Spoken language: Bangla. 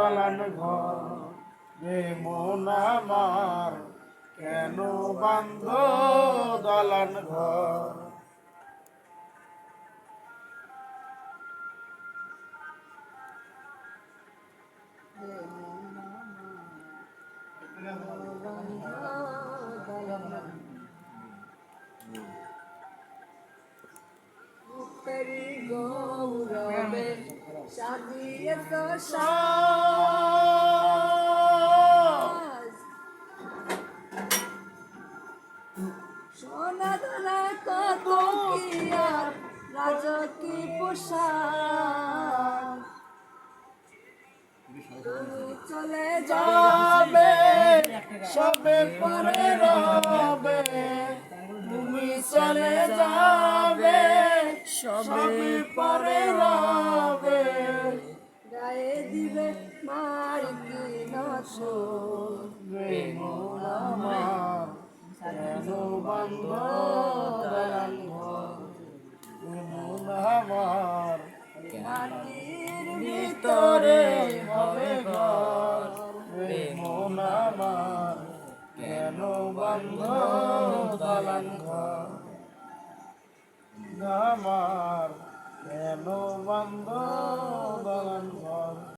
দালান ঘর রে মন আমার কেন বান্ধ দালান ঘর গৌরবে সাজিয়ে তো সোনা দানা কত কি আর রাজকি পোশাক চলে যাবে সবে পরে রবে তুমি চলে যাবে সবে পরে রবে গায়ে দিবে মার কি নছর রে মন আমার কেন বান্ধ দালান ঘর রে মন আমার মাটির ভিতরে হবে ঘর রে মন আমার কেন বান্ধ দালান ঘর